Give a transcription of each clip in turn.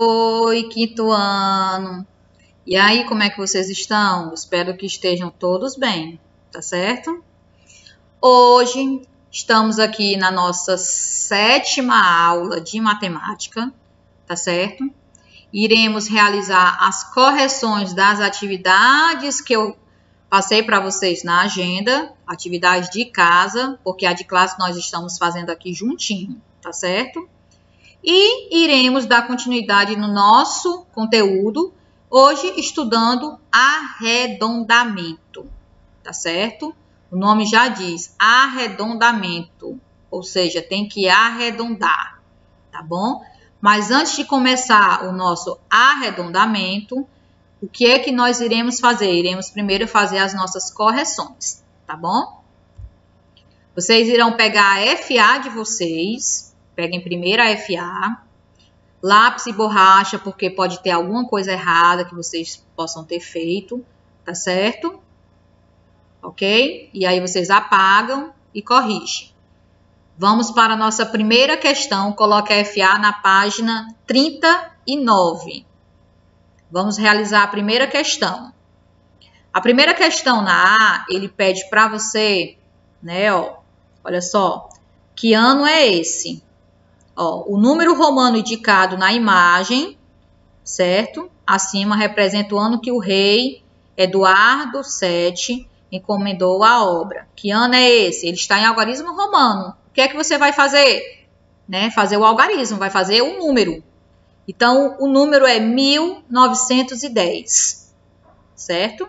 Oi, quinto ano. E aí, como é que vocês estão? Espero que estejam todos bem, tá certo? Hoje estamos aqui na nossa 7ª aula de matemática, tá certo? Iremos realizar as correções das atividades que eu passei para vocês na agenda, atividades de casa, porque a de classe nós estamos fazendo aqui juntinho, tá certo? E iremos dar continuidade no nosso conteúdo, hoje estudando arredondamento, tá certo? O nome já diz arredondamento, ou seja, tem que arredondar, tá bom? Mas antes de começar o nosso arredondamento, o que é que nós iremos fazer? Iremos primeiro fazer as nossas correções, tá bom? Vocês irão pegar a FA de vocês. Peguem primeiro a FA, lápis e borracha, porque pode ter alguma coisa errada que vocês possam ter feito, tá certo? Ok? E aí vocês apagam e corrigem. Vamos para a nossa primeira questão. Coloque a FA na página 39. Vamos realizar a primeira questão. A primeira questão na A, ele pede para você, né, ó, olha só, que ano é esse? Ó, o número romano indicado na imagem, certo? Acima representa o ano que o rei Eduardo VII encomendou a obra. Que ano é esse? Ele está em algarismo romano. O que é que você vai fazer? Né? Fazer o algarismo, vai fazer o número. Então, o número é 1910, certo?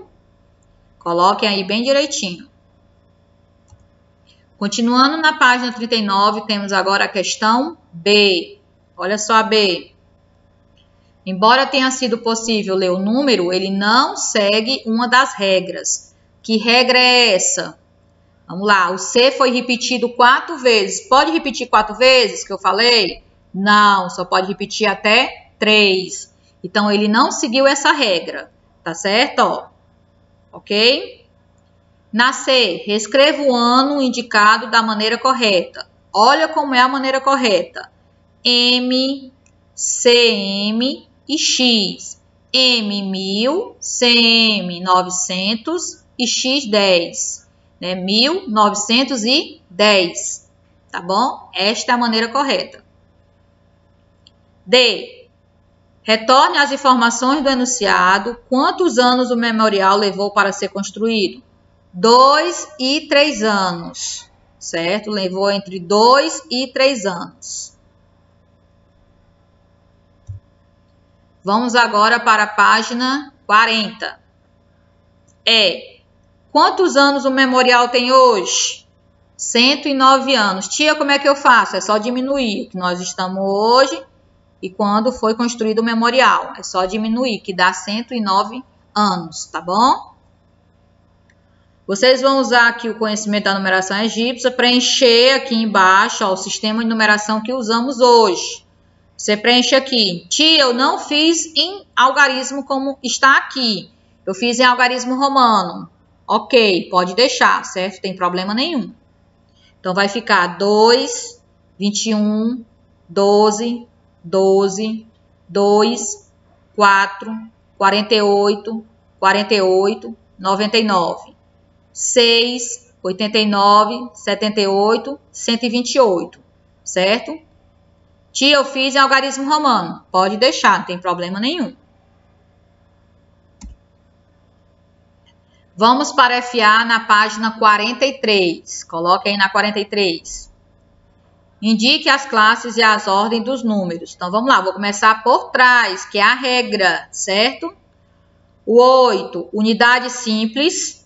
Coloquem aí bem direitinho. Continuando na página 39, temos agora a questão B. Olha só a B. Embora tenha sido possível ler o número, ele não segue uma das regras. Que regra é essa? Vamos lá, o C foi repetido 4 vezes. Pode repetir 4 vezes que eu falei? Não, só pode repetir até 3. Então, ele não seguiu essa regra, tá certo? Ó, ok? Na C, reescreva o ano indicado da maneira correta. Olha como é a maneira correta. M, CM e X. M, 1000, CM, 900 e X, 10. Né? 1910. Tá bom? Esta é a maneira correta. D. Retorne as informações do enunciado. Quantos anos o memorial levou para ser construído? 2 e 3 anos, certo? Levou entre 2 e 3 anos. Vamos agora para a página 40. Quantos anos o memorial tem hoje? 109 anos. Tia, como é que eu faço? É só diminuir o que nós estamos hoje e quando foi construído o memorial. É só diminuir, que dá 109 anos, tá bom? Vocês vão usar aqui o conhecimento da numeração egípcia, preencher aqui embaixo ó, o sistema de numeração que usamos hoje. Você preenche aqui. Tia, eu não fiz em algarismo como está aqui. Eu fiz em algarismo romano. Ok, pode deixar, certo? Tem problema nenhum. Então, vai ficar 2, 21, 12, 12, 2, 4, 48, 48, 99. 6, 89, 78, 128, certo? Tia, eu fiz em algarismo romano. Pode deixar, não tem problema nenhum. Vamos para FA na página 43. Coloque aí na 43. Indique as classes e as ordens dos números. Então, vamos lá. Vou começar por trás, que é a regra, certo? O 8, unidade simples.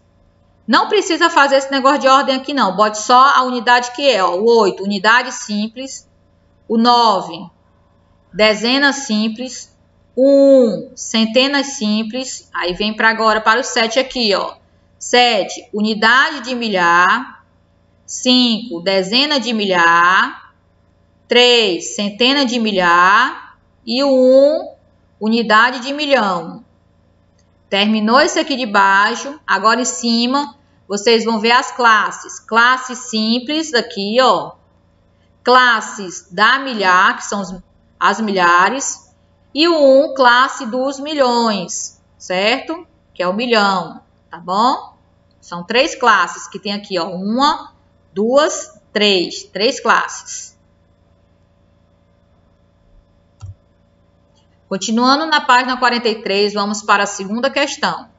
Não precisa fazer esse negócio de ordem aqui, não. Bote só a unidade que é. Ó. O 8, unidade simples. O 9, dezenas simples. O 1, centenas simples. Aí vem para agora para o 7 aqui, ó. 7, unidade de milhar. 5, dezena de milhar. 3, centena de milhar. E o 1, unidade de milhão. Terminou esse aqui de baixo, agora em cima, vocês vão ver as classes. Classes simples, aqui, ó. Classes da milhar, que são as milhares. E o 1, classe dos milhões, certo? Que é o milhão, tá bom? São 3 classes que tem aqui, ó. 1, 2, 3. 3 classes. Continuando na página 43, vamos para a segunda questão.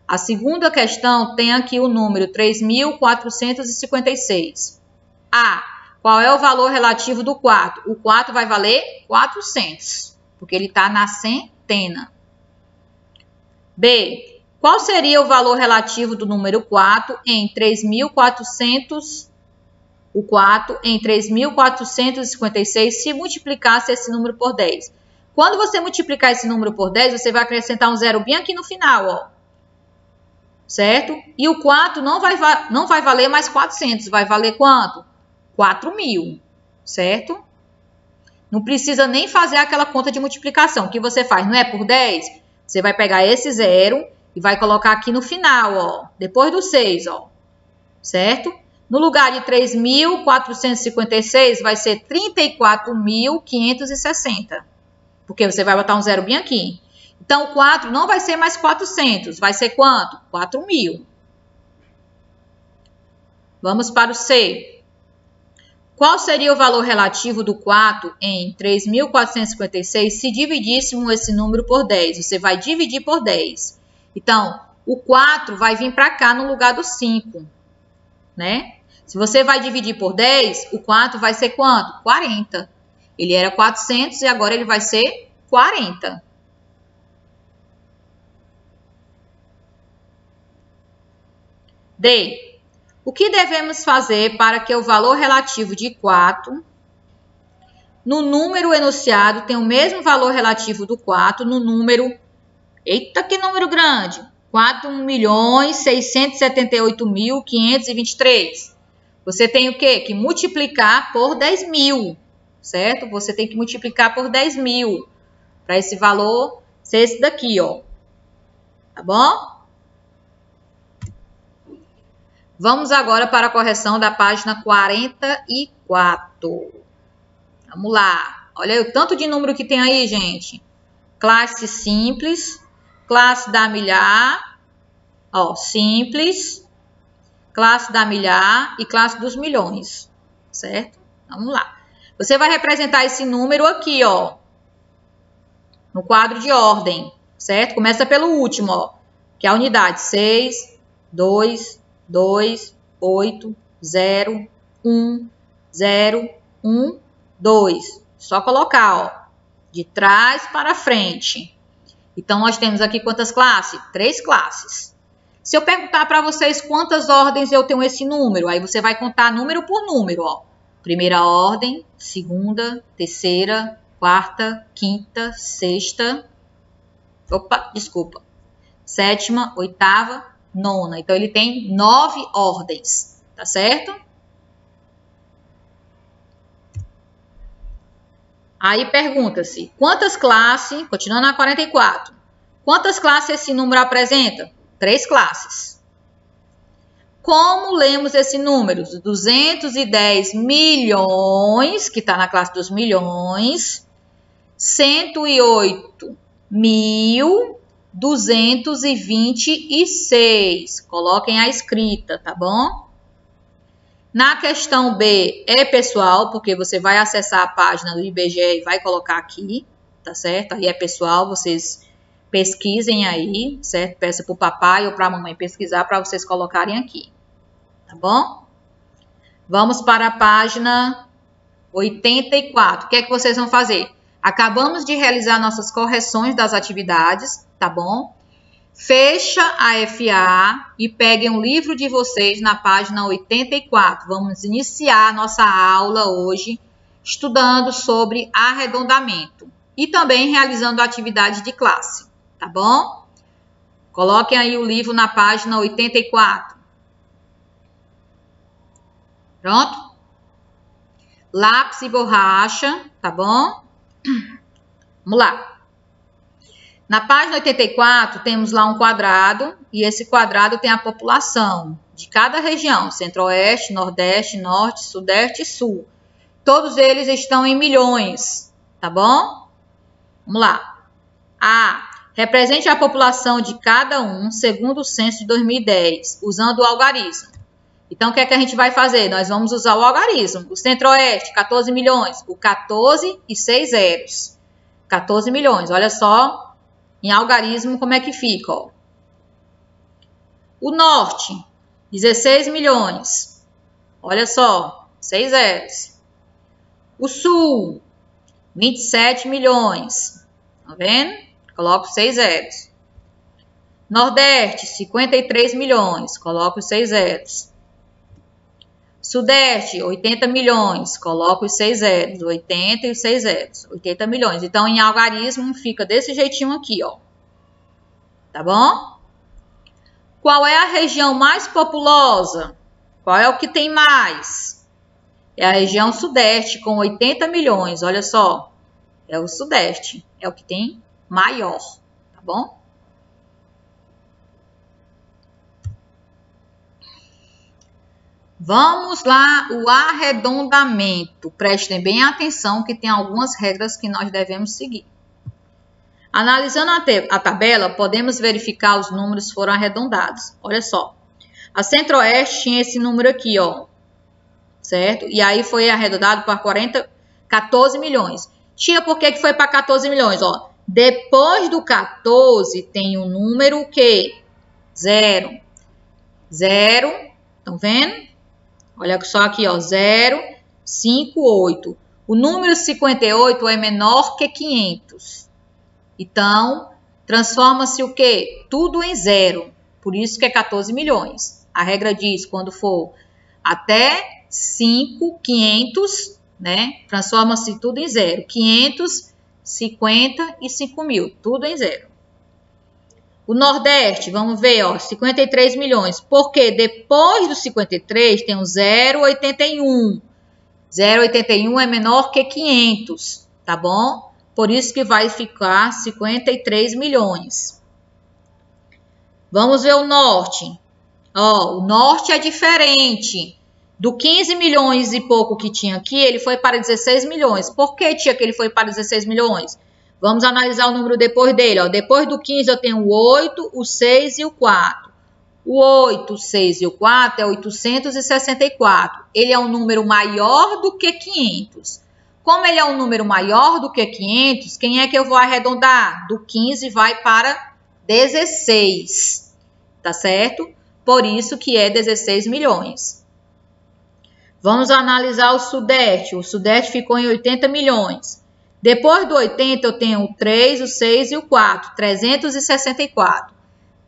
A segunda questão tem aqui o número 3.456. A. Qual é o valor relativo do 4? O 4 vai valer 400, porque ele está na centena. B. Qual seria o valor relativo do número 4 em 3.400? O 4 em 3.456 se multiplicasse esse número por 10. Quando você multiplicar esse número por 10, você vai acrescentar um zero bem aqui no final, ó. Certo? E o 4 não vai valer mais 400, vai valer quanto? 4.000, certo? Não precisa nem fazer aquela conta de multiplicação. O que você faz? Não é por 10? Você vai pegar esse zero e vai colocar aqui no final, ó. Depois do 6, ó. Certo? No lugar de 3.456, vai ser 34.560. Porque você vai botar um zero bem aqui. Então, 4 não vai ser mais 400. Vai ser quanto? 4.000. Vamos para o C. Qual seria o valor relativo do 4 em 3.456 se dividíssemos esse número por 10? Você vai dividir por 10. Então, o 4 vai vir para cá no lugar do 5, né? Se você vai dividir por 10, o 4 vai ser quanto? 40. Ele era 400 e agora ele vai ser 40. D. O que devemos fazer para que o valor relativo de 4 no número enunciado tenha o mesmo valor relativo do 4 no número... Eita, que número grande! 4.678.523. Você tem o quê? Que multiplicar por 10.000, certo? Você tem que multiplicar por 10.000 para esse valor ser esse daqui, ó. Tá bom? Vamos agora para a correção da página 44. Vamos lá. Olha aí o tanto de número que tem aí, gente. Classe simples, classe da milhar, ó, simples, classe da milhar e classe dos milhões, certo? Vamos lá. Você vai representar esse número aqui, ó, no quadro de ordem, certo? Começa pelo último, ó, que é a unidade 6, 2, 2, 8, 0, 1, 0, 1, 2. Só colocar, ó, de trás para frente. Então, nós temos aqui quantas classes? 3 classes. Se eu perguntar para vocês quantas ordens eu tenho esse número, aí você vai contar número por número, ó. Primeira ordem, segunda, terceira, quarta, quinta, sexta. Opa, desculpa. Sétima, oitava, nona. Então, ele tem 9 ordens, tá certo? Aí pergunta-se, quantas classes, continuando na 44, quantas classes esse número apresenta? 3 classes. Como lemos esse número? 210 milhões, que está na classe dos milhões, 108.226. Coloquem a escrita, tá bom? Na questão B é pessoal, porque você vai acessar a página do IBGE e vai colocar aqui, tá certo? Aí é pessoal, vocês pesquisem aí, certo? Peça para o papai ou para a mamãe pesquisar para vocês colocarem aqui, tá bom? Vamos para a página 84. O que é que vocês vão fazer? Acabamos de realizar nossas correções das atividades, tá bom? Fecha a FA e peguem o livro de vocês na página 84. Vamos iniciar a nossa aula hoje estudando sobre arredondamento e também realizando atividade de classe, tá bom? Coloquem aí o livro na página 84. Pronto? Lápis e borracha, tá bom? Vamos lá. Na página 84, temos lá um quadrado, e esse quadrado tem a população de cada região, centro-oeste, nordeste, norte, sudeste e sul. Todos eles estão em milhões, tá bom? Vamos lá. A. Represente a população de cada um segundo o censo de 2010, usando o algarismo. Então, o que é que a gente vai fazer? Nós vamos usar o algarismo. O Centro-Oeste, 14 milhões. O 14 e 6 zeros. 14 milhões. Olha só, em algarismo, como é que fica, ó. O Norte, 16 milhões. Olha só, 6 zeros. O Sul, 27 milhões. Tá vendo? Coloco 6 zeros. Nordeste, 53 milhões. Coloco 6 zeros. Sudeste, 80 milhões. Coloco os 6 zeros. 80 e os 6 zeros. 80 milhões. Então, em algarismo, fica desse jeitinho aqui, ó. Tá bom? Qual é a região mais populosa? Qual é o que tem mais? É a região Sudeste, com 80 milhões. Olha só. É o Sudeste. É o que tem maior, tá bom? Vamos lá, o arredondamento. Prestem bem atenção que tem algumas regras que nós devemos seguir. Analisando a tabela, podemos verificar os números foram arredondados. Olha só. A Centro-Oeste tinha esse número aqui, ó. Certo? E aí foi arredondado para 14 milhões. Tinha por que foi para 14 milhões, ó. Depois do 14 tem um número o quê? 0. 0. Estão vendo? Olha só aqui, ó. 0, 5, 8. O número 58 é menor que 500. Então, transforma-se o quê? Tudo em 0. Por isso que é 14 milhões. A regra diz, quando for até 5, 500, né? Transforma-se tudo em 0. 500, 50 e 5 mil. Tudo em 0. O Nordeste, vamos ver, ó, 53 milhões. Porque depois do 53 tem o 0,81. 0,81 é menor que 500, tá bom? Por isso que vai ficar 53 milhões. Vamos ver o Norte. Ó, o Norte é diferente. Do 15 milhões e pouco que tinha aqui, ele foi para 16 milhões. Por que, tia, que ele foi para 16 milhões? Vamos analisar o número depois dele. Ó. Depois do 15 eu tenho o 8, o 6 e o 4. O 8, o 6 e o 4 é 864. Ele é um número maior do que 500. Como ele é um número maior do que 500, quem é que eu vou arredondar? Do 15 vai para 16. Tá certo? Por isso que é 16 milhões. Vamos analisar o Sudeste. O Sudeste ficou em 80 milhões. Depois do 80, eu tenho o 3, o 6 e o 4. 364.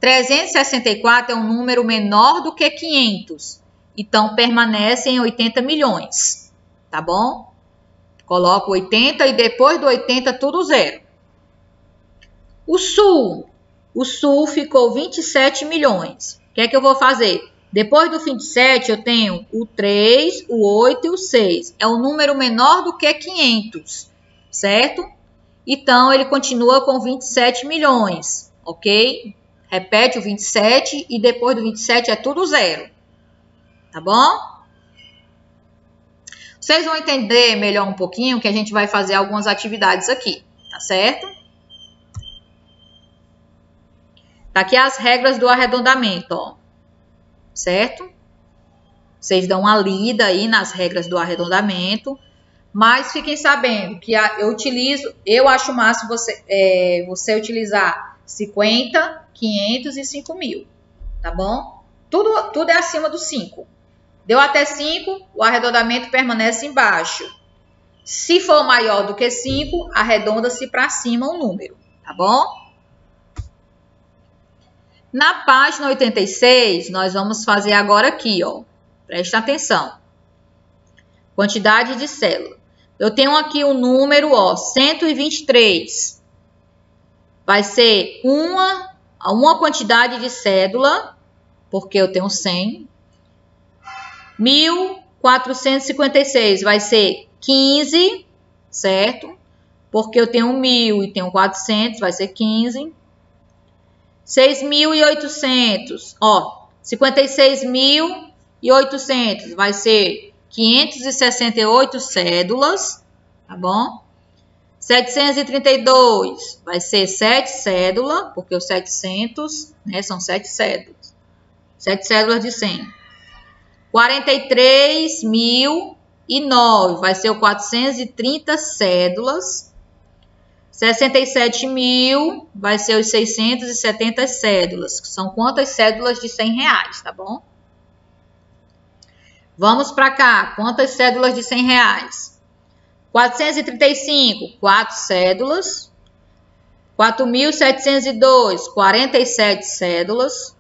364 é um número menor do que 500. Então, permanece em 80 milhões. Tá bom? Coloco 80 e depois do 80, tudo 0. O Sul. O Sul ficou 27 milhões. O que é que eu vou fazer? Depois do 27, eu tenho o 3, o 8 e o 6. É um número menor do que 500, certo? Então, ele continua com 27 milhões, ok? Repete o 27 e depois do 27 é tudo 0, tá bom? Vocês vão entender melhor um pouquinho que a gente vai fazer algumas atividades aqui, tá certo? Tá aqui as regras do arredondamento, ó. Certo? Vocês dão uma lida aí nas regras do arredondamento, mas fiquem sabendo que eu acho máximo você utilizar 50, 500 e 5 mil, tá bom? Tudo é acima do 5. Deu até 5, o arredondamento permanece embaixo. Se for maior do que 5, arredonda-se para cima o número, tá bom? Na página 86, nós vamos fazer agora aqui, ó. Presta atenção. Quantidade de célula. Eu tenho aqui o número, ó, 123. Vai ser uma quantidade de cédula, porque eu tenho 100. 1.456 vai ser 15, certo? Porque eu tenho 1.000 e tenho 400, vai ser 15. 6.800, ó, 56.800 vai ser 568 cédulas, tá bom? 732 vai ser 7 cédulas, porque os 700, né, são 7 cédulas. 7 cédulas de 100. 43.009 vai ser o 430 cédulas. 67.000 vai ser os 670 cédulas. São quantas cédulas de R$100, tá bom? Vamos para cá. Quantas cédulas de R$100? 435, 4 cédulas. 4.702, 47 cédulas.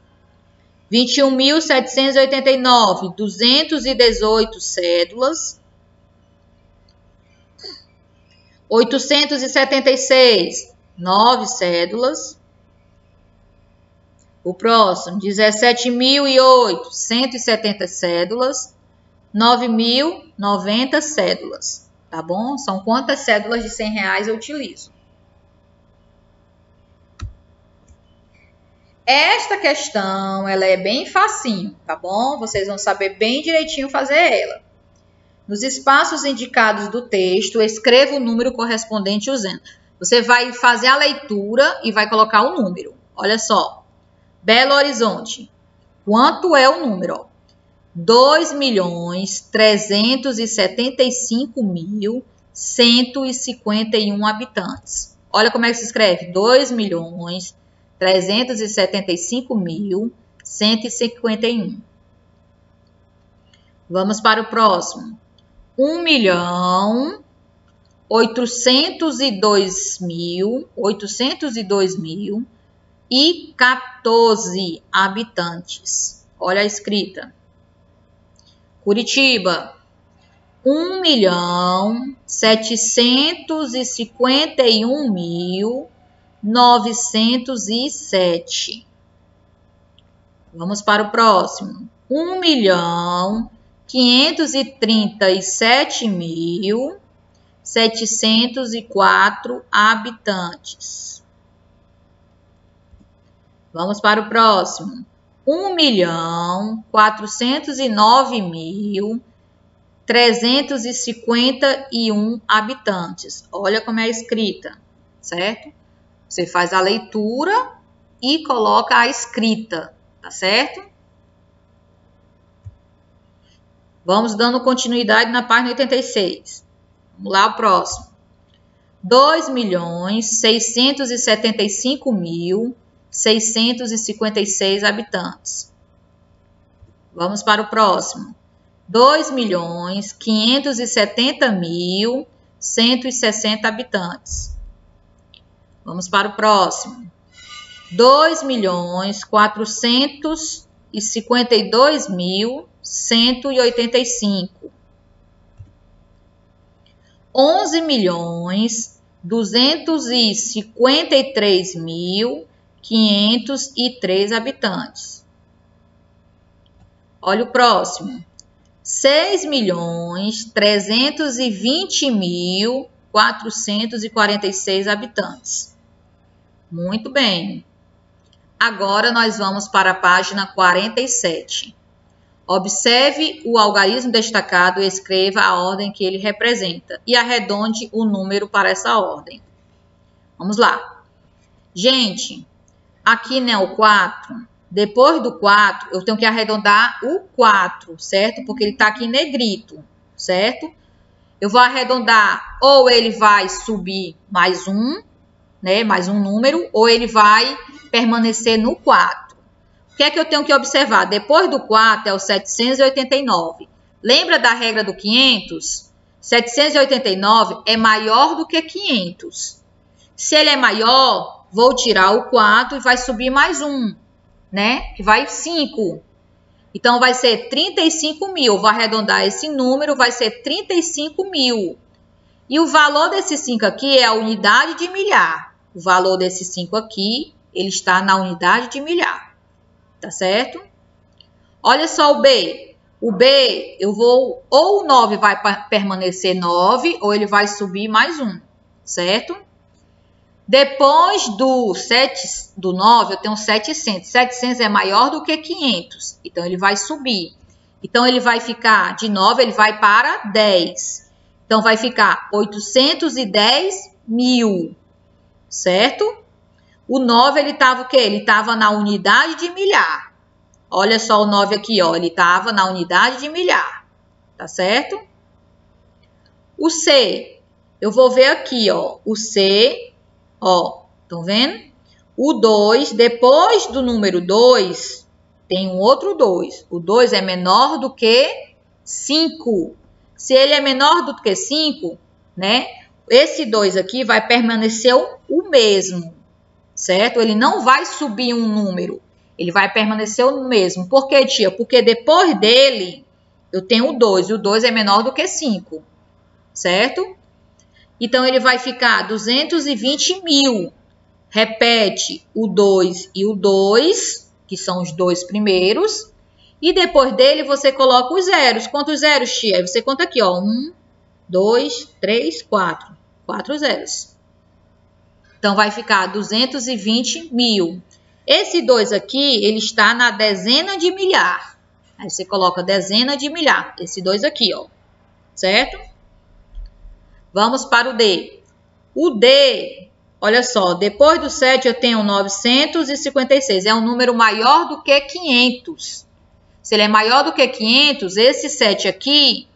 21.789, 218 cédulas. 876, 9 cédulas. O próximo, 17.008, 170 cédulas. 9.090 cédulas, tá bom? São quantas cédulas de R$100 eu utilizo. Esta questão, ela é bem facinho, tá bom? Vocês vão saber bem direitinho fazer ela. Nos espaços indicados do texto, escreva o número correspondente usando. Você vai fazer a leitura e vai colocar o número. Olha só. Belo Horizonte. Quanto é o número? 2.375.151 habitantes. Olha como é que se escreve. 2.375.151. Vamos para o próximo. 802.014 habitantes. Olha a escrita. Curitiba, 1.751.907. Vamos para o próximo. 1.537.704 habitantes. Vamos para o próximo. 1.409.351 habitantes. Olha como é a escrita, certo? Você faz a leitura e coloca a escrita, tá certo? Vamos dando continuidade na página 86. Vamos lá, o próximo. 2.675.656 habitantes. Vamos para o próximo. 2.570.160 habitantes. Vamos para o próximo. 2.452.185. 11.253.503 habitantes. Olha o próximo. 6.320.446 habitantes. Muito bem. Agora nós vamos para a página 47. Observe o algarismo destacado e escreva a ordem que ele representa e arredonde o número para essa ordem. Vamos lá. Gente, aqui, né, o 4. Depois do 4, eu tenho que arredondar o 4, certo? Porque ele está aqui em negrito, certo? Eu vou arredondar, ou ele vai subir mais um, né? Mais um número, ou ele vai permanecer no 4. O que é que eu tenho que observar? Depois do 4 é o 789. Lembra da regra do 500? 789 é maior do que 500. Se ele é maior, vou tirar o 4 e vai subir mais um, né? Que vai 5. Então, vai ser 35.000. Vou arredondar esse número, vai ser 35.000. E o valor desse 5 aqui é a unidade de milhar. O valor desse 5 aqui, ele está na unidade de milhar. Tá certo? Olha só o B. O B, eu vou... Ou o 9 vai permanecer 9, ou ele vai subir mais um. Certo? Depois do 9, eu tenho 700. 700 é maior do que 500. Então, ele vai subir. Então, ele vai ficar de 9, ele vai para 10. Então, vai ficar 810 mil, certo? O 9, ele estava o quê? Ele estava na unidade de milhar. Olha só o 9 aqui, ó. Ele estava na unidade de milhar, tá certo? O C, eu vou ver aqui, ó. O C, ó, estão vendo? O 2, depois do número 2, tem um outro 2. O 2 é menor do que 5. Se ele é menor do que 5, né? Esse 2 aqui vai permanecer o mesmo, certo? Ele não vai subir um número. Ele vai permanecer o mesmo. Por quê, tia? Porque depois dele, eu tenho o 2. E o 2 é menor do que 5, certo? Então, ele vai ficar 220 mil. Repete o 2 e o 2, que são os dois primeiros. E depois dele, você coloca os zeros. Quantos zeros, tia? Aí você conta aqui, ó. 1, 2, 3, 4. 4 zeros. Então, vai ficar 220 mil. Esse 2 aqui, ele está na dezena de milhar. Aí você coloca dezena de milhar. Esse 2 aqui, ó. Certo? Vamos para o D. O D, olha só, depois do 7 eu tenho 956. É um número maior do que 500. Se ele é maior do que 500, esse 7 aqui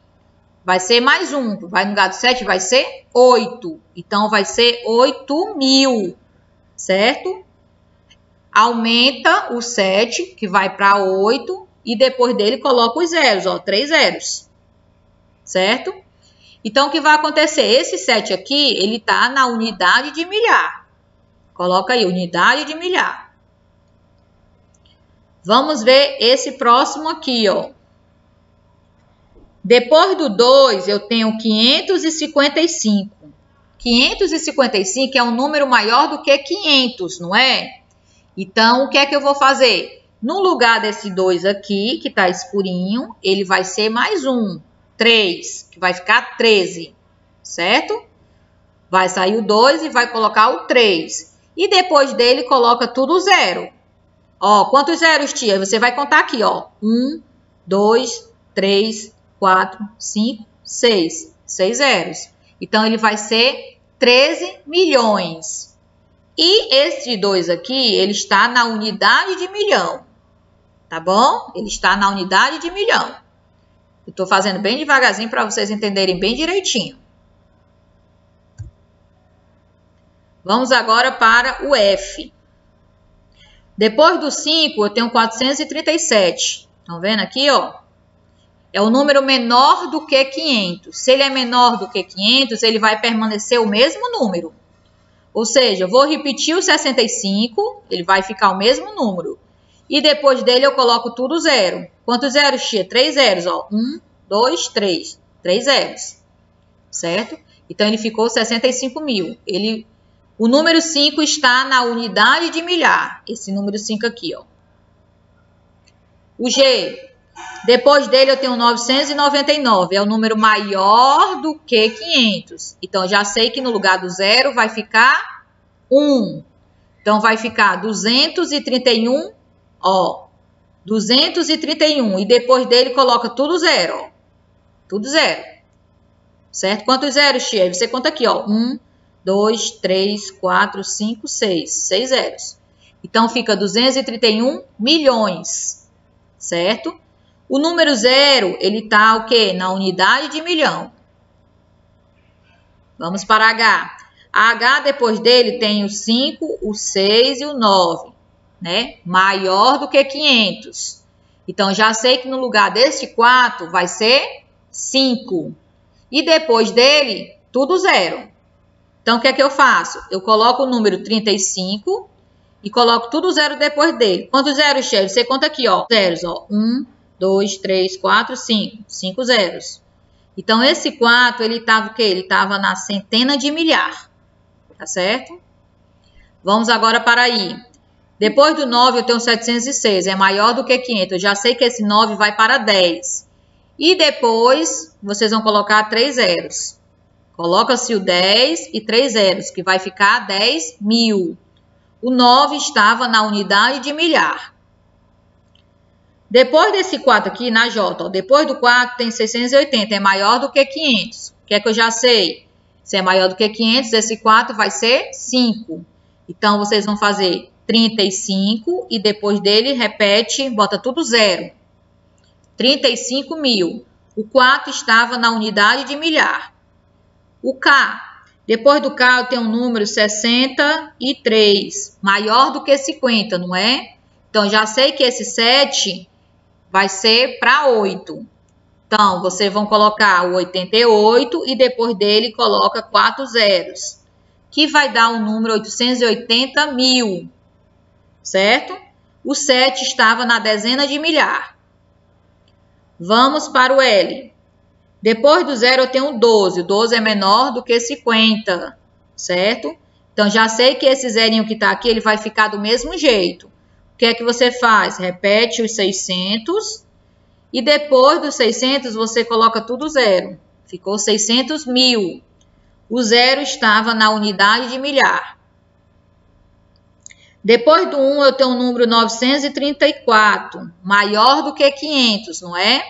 vai ser mais 1. Vai no lugar do 7, vai ser 8. Então, vai ser 8 mil, certo? Aumenta o 7, que vai para 8. E depois dele, coloca os zeros, ó, 3 zeros, certo? Então, o que vai acontecer? Esse 7 aqui, ele está na unidade de milhar. Coloca aí, unidade de milhar. Vamos ver esse próximo aqui, ó. Depois do 2, eu tenho 555. 555 é um número maior do que 500, não é? Então, o que é que eu vou fazer? No lugar desse 2 aqui, que está escurinho, ele vai ser mais 1. 3, que vai ficar 13, certo? Vai sair o 2 e vai colocar o 3. E depois dele, coloca tudo zero. Ó, quantos zeros, tia? Você vai contar aqui, ó. 1, 2, 3, 4, 5, 6. 6 zeros. Então, ele vai ser 13 milhões. E esse 2 aqui, ele está na unidade de milhão. Tá bom? Ele está na unidade de milhão. Eu estou fazendo bem devagarzinho para vocês entenderem bem direitinho. Vamos agora para o F. Depois do 5, eu tenho 437. Estão vendo aqui, ó? É o número menor do que 500. Se ele é menor do que 500, ele vai permanecer o mesmo número. Ou seja, eu vou repetir o 65, ele vai ficar o mesmo número. E depois dele eu coloco tudo zero. Quantos zeros, tia? 3 zeros, ó. 1, 2, 3. 3 zeros. Certo? Então, ele ficou 65 mil. O número 5 está na unidade de milhar. Esse número 5 aqui, ó. O G. Depois dele eu tenho 999. É o número maior do que 500. Então, já sei que no lugar do zero vai ficar 1. Então, vai ficar 231, ó. 231. E depois dele coloca tudo zero, ó. Tudo zero. Certo? Quantos zeros, tia? Você conta aqui, ó. 1, 2, 3, 4, 5, 6. 6 zeros. Então, fica 231 milhões. Certo? O número 0, ele tá o quê? Na unidade de milhão. Vamos para H. A H, depois dele, tem o 5, o 6 e o 9. Né? Maior do que 500. Então, já sei que no lugar desse 4 vai ser 5. E depois dele, tudo zero. Então, o que é que eu faço? Eu coloco o número 35 e coloco tudo zero depois dele. Quantos zeros, chefe? Você conta aqui, ó. Zeros, ó. 1, 2, 3, 4, 5. 5 zeros. Então, esse 4, ele estava o quê? Ele estava na centena de milhar. Tá certo? Vamos agora para aí. Depois do 9, eu tenho 706. É maior do que 500. Eu já sei que esse 9 vai para 10. E depois, vocês vão colocar 3 zeros. Coloca-se o 10 e 3 zeros, que vai ficar 10 mil. O 9 estava na unidade de milhar. Depois desse 4 aqui, na J, ó, depois do 4 tem 680, é maior do que 500. O que é que eu já sei? Se é maior do que 500, esse 4 vai ser 5. Então, vocês vão fazer 35 e depois dele repete, bota tudo zero. 35 mil. O 4 estava na unidade de milhar. O K. Depois do K eu tenho um número 63. Maior do que 50, não é? Então, já sei que esse 7 vai ser para 8. Então, vocês vão colocar o 88 e depois dele coloca 4 zeros, que vai dar o número 880 mil, certo? O 7 estava na dezena de milhar. Vamos para o L. Depois do zero eu tenho 12. O 12 é menor do que 50, certo? Então, já sei que esse zerinho que está aqui, ele vai ficar do mesmo jeito. O que é que você faz? Repete os 600 e depois dos 600 você coloca tudo zero. Ficou 600 mil. O zero estava na unidade de milhar. Depois do 1 eu tenho o número 934, maior do que 500, não é?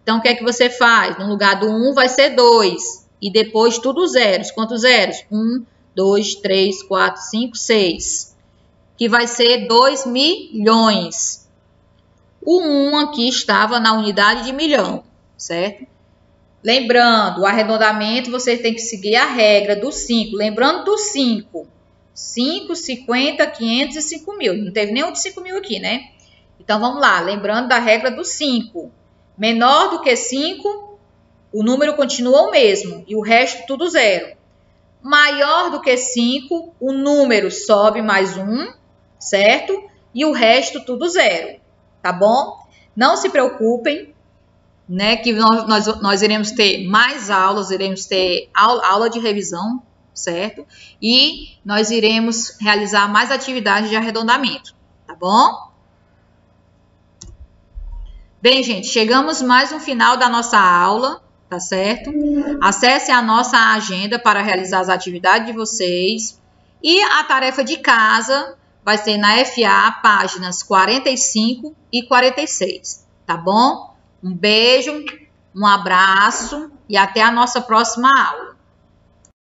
Então, o que é que você faz? No lugar do 1 vai ser 2 e depois tudo zeros. Quantos zeros? 1, 2, 3, 4, 5, 6. Que vai ser 2 milhões. O 1 aqui estava na unidade de milhão, certo? Lembrando, o arredondamento, você tem que seguir a regra do 5. Lembrando do 5. 5, 50, 500 e 5 mil. Não teve nenhum de 5 mil aqui, né? Então, vamos lá. Lembrando da regra do 5. Menor do que 5, o número continua o mesmo. E o resto tudo zero. Maior do que 5, o número sobe mais 1, certo? E o resto tudo zero. Tá bom? Não se preocupem, né? Que nós iremos ter mais aulas, iremos ter aula de revisão, certo? E nós iremos realizar mais atividades de arredondamento, tá bom? Bem, gente, chegamos mais no final da nossa aula, tá certo? Acesse a nossa agenda para realizar as atividades de vocês. E a tarefa de casa vai ser na FA, páginas 45 e 46, tá bom? Um beijo, um abraço e até a nossa próxima aula.